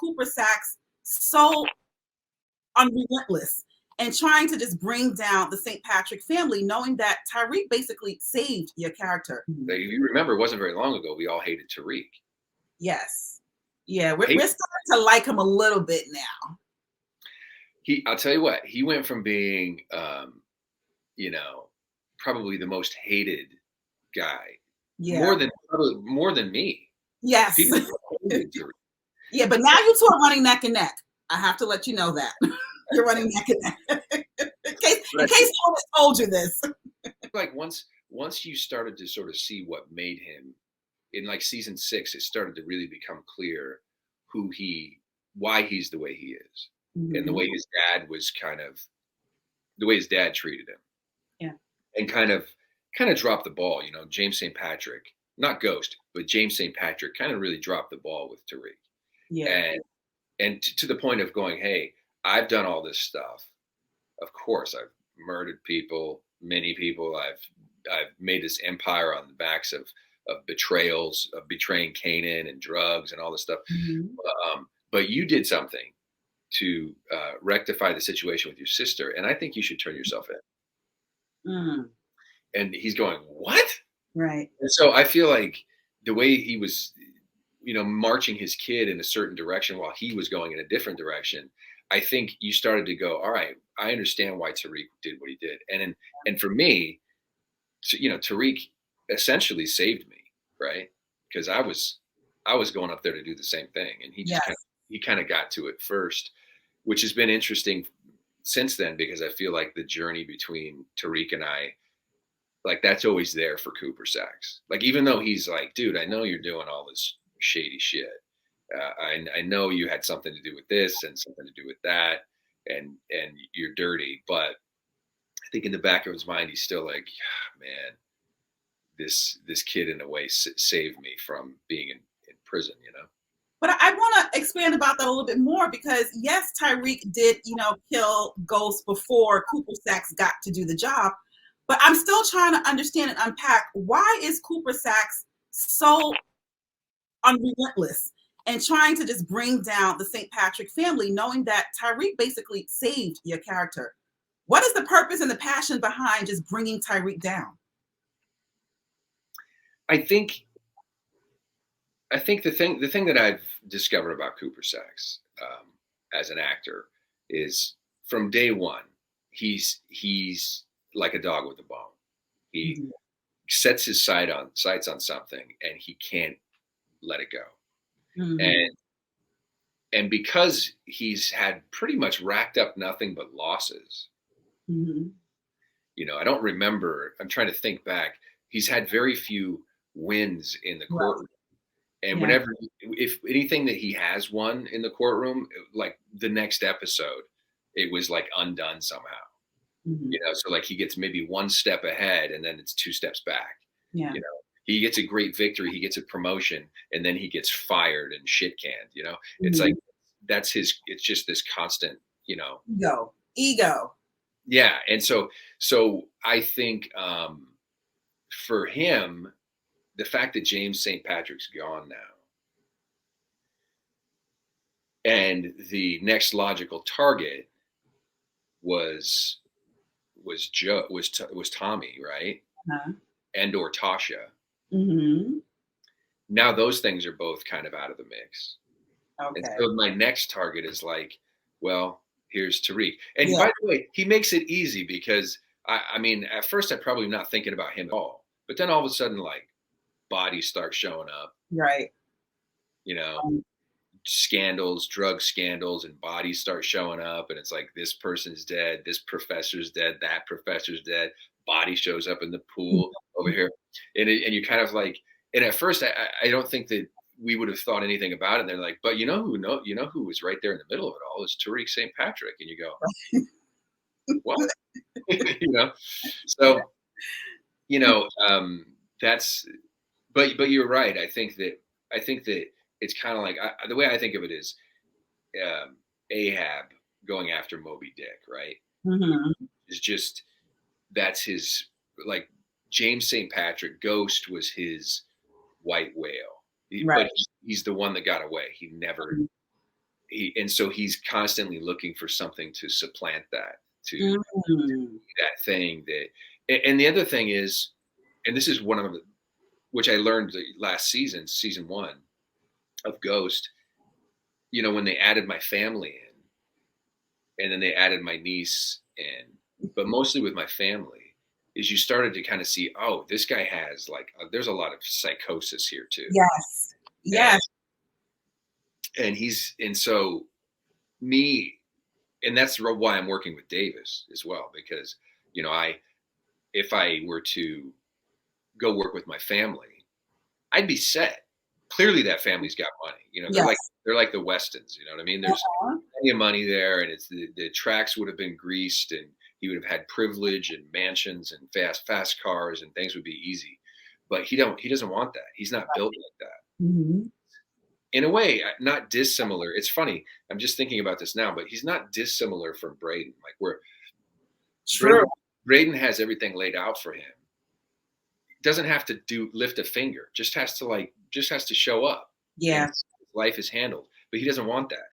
Cooper Saxe so unrelentless and trying to just bring down the St. Patrick family, knowing that Tyriq basically saved your character? You remember, it wasn't very long ago, we all hated Tyriq. Yes. Yeah, we're starting to like him a little bit now. I'll tell you what, he went from being, probably the most hated guy, more than me. Yes. Yeah, but now you two are running neck and neck. I have to let you know that. You're running neck and neck. in case no one has told you this. Like once you started to sort of see what made him, in like season 6, it started to really become clear why he's the way he is. Mm-hmm. And the way his dad the way his dad treated him. Yeah. And kind of dropped the ball, James St. Patrick, not Ghost, but James St. Patrick kind of really dropped the ball with Tyriq. Yeah. And to the point of going, hey, I've done all this stuff. Of course, I've murdered people, many people. I've made this empire on the backs of betrayals, of betraying Canaan and drugs and all this stuff. Mm-hmm. But you did something to rectify the situation with your sister, and I think you should turn yourself in. Mm. And he's going, what? Right. And so I feel like the way he was, marching his kid in a certain direction while he was going in a different direction, I think you started to go, all right, I understand why Tyriq did what he did. And for me, Tyriq essentially saved me, right? Because I was going up there to do the same thing, and he just kind of got to it first, which has been interesting since then, because I feel like the journey between Tyriq and I, like, that's always there for Cooper Saxe. Like, even though he's like, dude, I know you're doing all this shady shit. I know you had something to do with this and something to do with that, and you're dirty. But I think in the back of his mind, he's still like, man, this kid in a way saved me from being in prison, But I want to expand about that a little bit more, because yes, Tyriq did, kill Ghost before Cooper Saxe got to do the job. But I'm still trying to understand and unpack, why is Cooper Saxe so unrelentless and trying to just bring down the St. Patrick family, knowing that Tyriq basically saved your character? What is the purpose and the passion behind just bringing Tyriq down? I think the thing that I've discovered about Cooper Saxe as an actor is, from day one, he's like a dog with a bone. He mm-hmm. sets his sights on something, and he can't let it go. Mm-hmm. And because he's had pretty much racked up nothing but losses, mm-hmm. I don't remember. I'm trying to think back. He's had very few wins in the courtroom. And whenever, if anything that he has won in the courtroom, like the next episode, it was like undone somehow. Mm-hmm. So like he gets maybe one step ahead, and then it's 2 steps back. Yeah. He gets a great victory, he gets a promotion, and then he gets fired and shit canned. Mm-hmm. It's like, it's just this constant, ego. Yeah. And so I think for him, the fact that James St. Patrick's gone now, and the next logical target was Tommy, right? Uh-huh. And or Tasha. Mm-hmm. Now those things are both kind of out of the mix. Okay. And so my next target is like, well, here's Tyriq. And by the way, he makes it easy, because I mean, at first I'm probably not thinking about him at all, but then all of a sudden, like, bodies start showing up. Right. Scandals, drug scandals, and bodies start showing up, and it's like, this person's dead, this professor's dead, that professor's dead, body shows up in the pool over here, and you're kind of like, and at first I don't think that we would have thought anything about it, and they're like, but who was right there in the middle of it all is Tyriq St. Patrick, and you go, what? So that's, but you're right. I think that it's kind of like, the way I think of it is Ahab going after Moby Dick, right? Mm-hmm. It's just, that's his, like, James St. Patrick, Ghost was his white whale. Right. But he's the one that got away. He never and so he's constantly looking for something to supplant that, to Mm. that thing that, and the other thing is, and this is one of the, which I learned the last season, season 1 of Ghost, when they added my family in, and then they added my niece in, but mostly with my family, is you started to kind of see, oh, this guy has like, there's a lot of psychosis here too. Yes. And, Yes. and so me, and that's why I'm working with Davis as well, because, if I were to go work with my family, I'd be set. Clearly that family's got money. They're like, Yes. they're like the Westons, you know what I mean? There's Uh-huh. plenty of money there, and it's the tracks would have been greased, and he would have had privilege and mansions and fast cars, and things would be easy. But he doesn't want that. He's not built like that. Mhm. In a way, not dissimilar. It's funny. I'm just thinking about this now, but he's not dissimilar from Braden. Like where True. Braden has everything laid out for him. Doesn't have to lift a finger. Just has to show up. Yeah. And life is handled. But he doesn't want that.